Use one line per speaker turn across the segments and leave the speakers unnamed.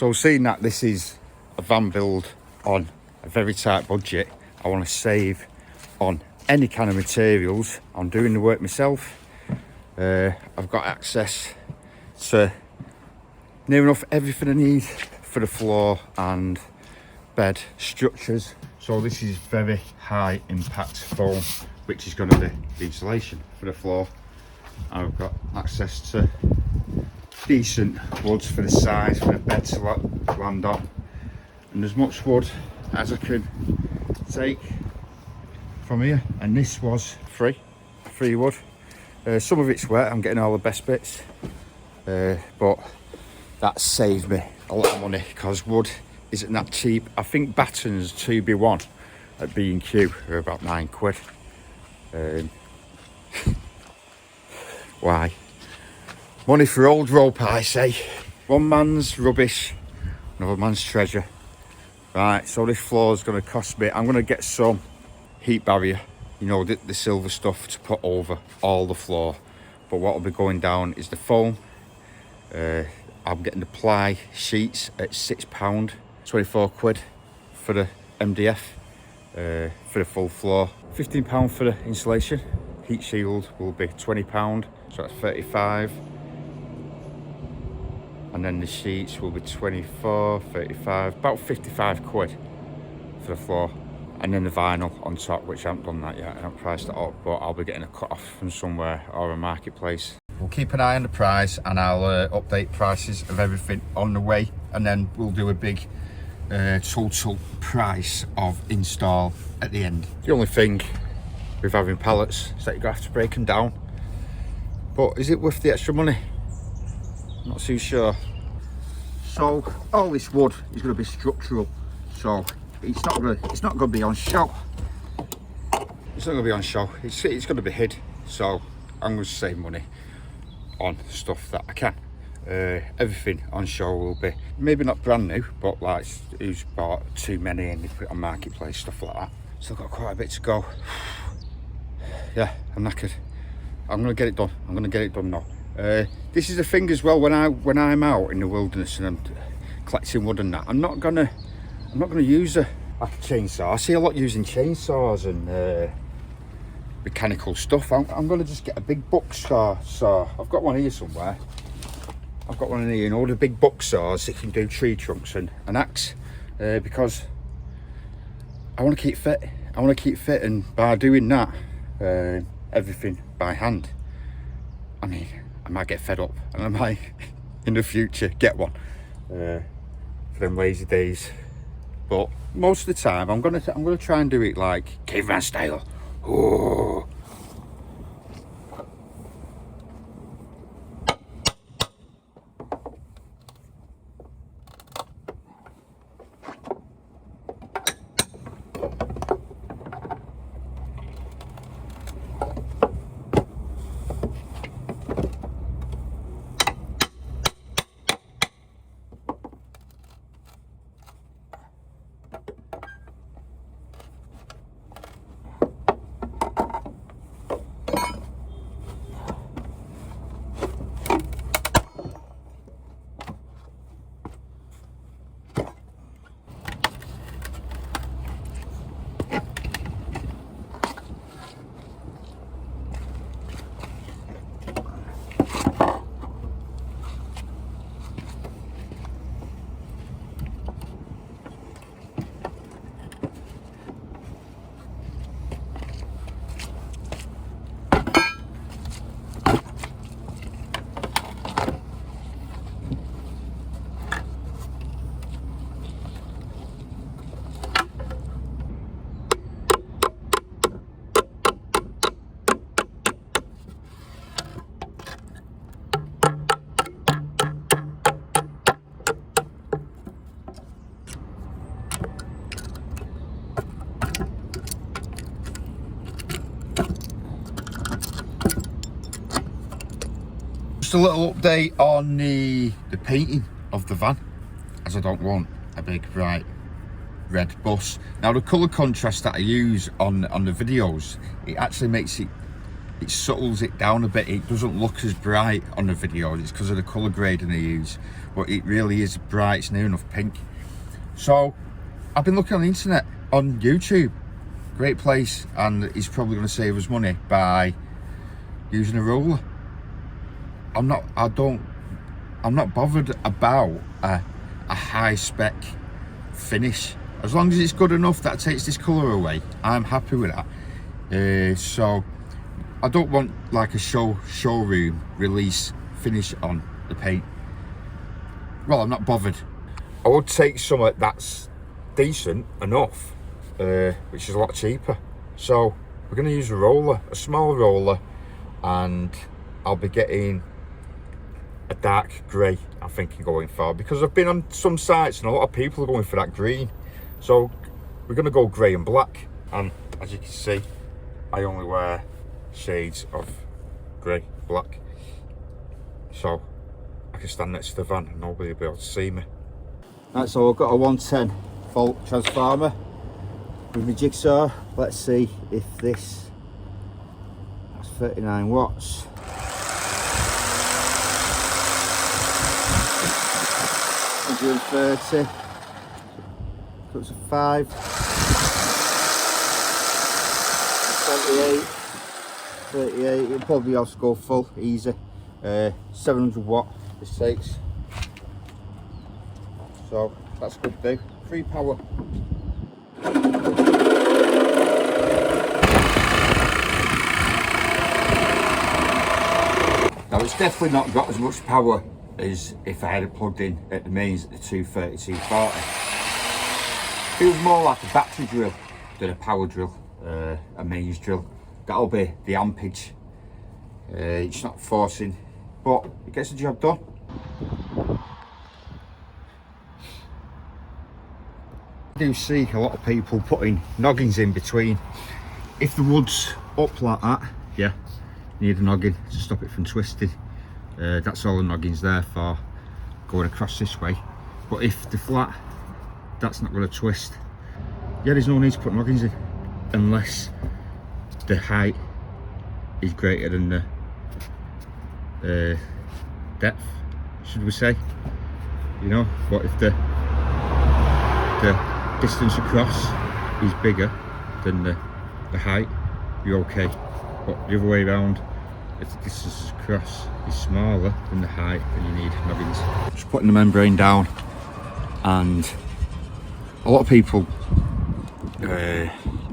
So seeing that this is a van build on a very tight budget, I want to save on any kind of materials. I'm doing the work myself. I've got access to near enough everything I need for the floor and bed structures. So this is very high impact foam, which is going to be the insulation for the floor. I've got access to decent woods for the size for the bed to land on, and as much wood as I can take from here. And this was free wood. Some of it's wet, I'm getting all the best bits, but that saved me a lot of money because wood isn't that cheap. I think battens 2B1 at B&Q are about £9. Why? Money for old rope, I say. One man's rubbish, another man's treasure. Right, so this floor is going to cost me, I'm going to get some heat barrier, you know, the silver stuff to put over all the floor. But what will be going down is the foam. I'm getting the ply sheets at £6, 24 quid for the MDF, for the full floor. £15 for the insulation. Heat shield will be £20, so that's 35. And then the sheets will be 24, 35, about 55 quid for the floor. And then the vinyl on top, which I haven't done that yet, I haven't priced it up, but I'll be getting a cut off from somewhere or a marketplace. We'll keep an eye on the price, and I'll update prices of everything on the way, and then we'll do a big total price of install at the end. The only thing with having pallets is that you're going to have to break them down. But is it worth the extra money? I'm not too sure. So all this wood is going to be structural, so it's not going to be on show. It's not going to be on show. It's going to be hid. So I'm going to save money on stuff that I can. Everything on show will be maybe not brand new, but like who's bought too many and they put it on marketplace, stuff like that. Still got quite a bit to go. Yeah, I'm knackered. I'm gonna get it done. I'm gonna get it done now. This is the thing as well, when I'm out in the wilderness and I'm collecting wood and that, I'm not gonna use a chainsaw. I see a lot using chainsaws and mechanical stuff. I'm gonna just get a big buck saw. I've got one here somewhere. I've got one in here, you know, the big buck saws that can do tree trunks and an axe, because I want to keep fit. I want to keep fit, and by doing that, everything by hand, I mean, I might get fed up, and I might in the future get one for them lazy days. But most of the time, I'm gonna try and do it like caveman style. Oh. Just a little update on the painting of the van, as I don't want a big bright red bus. Now the colour contrast that I use on the videos, it actually makes it it subtles it down a bit. It doesn't look as bright on the video. It's because of the colour grading I use, but it really is bright. It's near enough pink. So I've been looking on the internet, on YouTube, great place, and he's probably going to save us money by using a roller. I'm not bothered about a high spec finish. As long as it's good enough that takes this colour away, I'm happy with that. So I don't want like a showroom release finish on the paint. Well, I'm not bothered. I would take something that's decent enough, which is a lot cheaper. So we're going to use a roller, a small roller, and I'll be getting a dark grey, I'm thinking, going for, because I've been on some sites and a lot of people are going for that green. So we're going to go grey and black, and as you can see, I only wear shades of grey, black, so I can stand next to the van and nobody will be able to see me. Right, so I've got a 110 volt transformer with my jigsaw. Let's see if that's 39 watts. 130, cuts of 5, 28, 38, it'll probably also go full, easy. 700 watt this takes, so that's good do. Free power. Now it's definitely not got as much power as if I had it plugged in at the mains at the 230, 240. Feels more like a battery drill than a power drill, a mains drill. That'll be the ampage. It's not forcing, but it gets the job done. I do see a lot of people putting noggins in between. If the wood's up like that, yeah, you need a noggin to stop it from twisting. That's all the noggin's there for, going across this way. But if the flat, that's not going to twist. Yeah, there's no need to put noggins in unless the height is greater than the depth, should we say, you know. But if the distance across is bigger than the height, you're okay. But the other way around, if the distance across is smaller than the height, then you need noggins. Just putting the membrane down, and a lot of people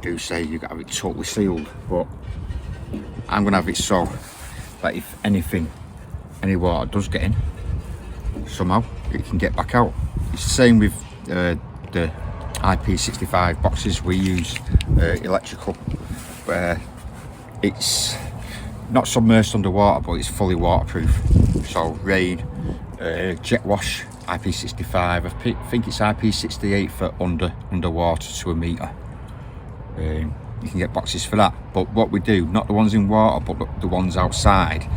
do say you got to have it totally sealed, but I'm going to have it so that if anything, any water does get in, somehow it can get back out. It's the same with the IP65 boxes we use, electrical, where it's not submerged underwater, but it's fully waterproof. So rain, jet wash, IP65, I think it's IP68 for underwater to a metre. You can get boxes for that, but what we do, not the ones in water, but the ones outside,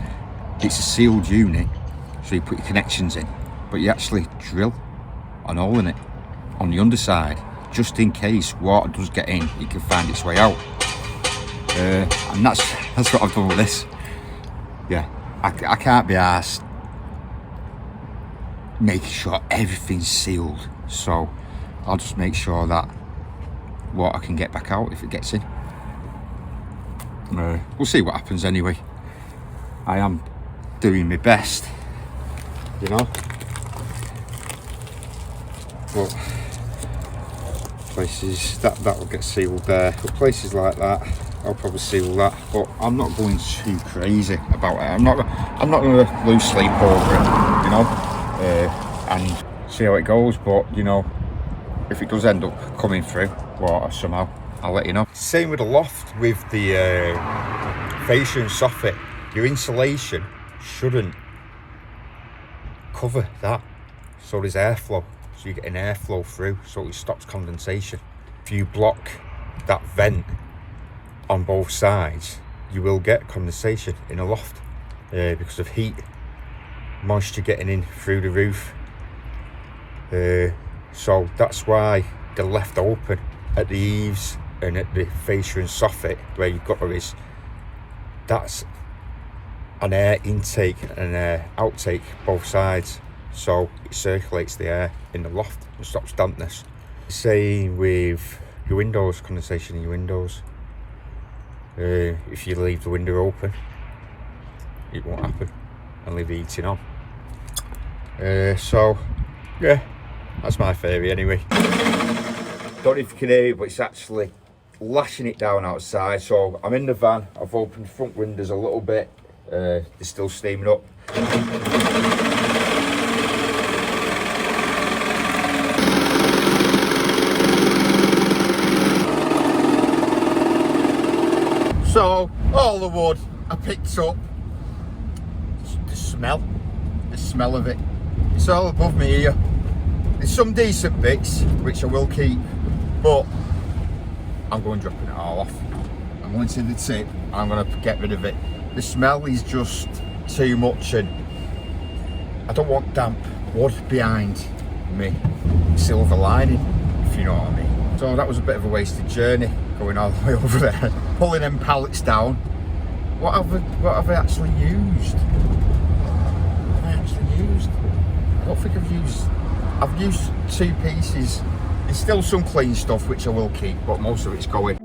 it's a sealed unit, so you put your connections in, but you actually drill an hole in it on the underside, just in case water does get in, it can find its way out. And that's what I've done with this. Yeah, I can't be arsed making sure everything's sealed, so I'll just make sure that water can get back out if it gets in. We'll see what happens anyway. I am doing my best, you know, but places that will get sealed there, but places like that I'll probably seal that, but I'm not going too crazy about it. I'm not going to lose sleep over it, you know, and see how it goes. But you know, if it does end up coming through water somehow, I'll let you know. Same with the loft, with the fascia and soffit. Your insulation shouldn't cover that, so there's airflow, so you get an airflow through, so it stops condensation. If you block that vent on both sides, you will get condensation in a loft because of heat, moisture getting in through the roof. So that's why they're left open at the eaves and at the fascia and soffit where your gutter is. that's an air intake and an air outtake both sides, so it circulates the air in the loft and stops dampness. Same with your windows, condensation in your windows. If you leave the window open, it won't happen, and leave the heating on. So yeah, that's my theory anyway. Don't know if you can hear it, but it's actually lashing it down outside. So I'm in the van, I've opened the front windows a little bit, they're still steaming up. So all the wood I picked up, the smell of it, it's all above me here. There's some decent bits which I will keep, but I'm going dropping it all off. I'm going to the tip, I'm going to get rid of it. The smell is just too much, and I don't want damp wood behind me silver lining, if you know what I mean. So that was a bit of a wasted journey, going all the way over there, pulling them pallets down. What have I actually used? What have I actually used? I don't think I've used 2 pieces. There's still some clean stuff which I will keep, but most of it's going.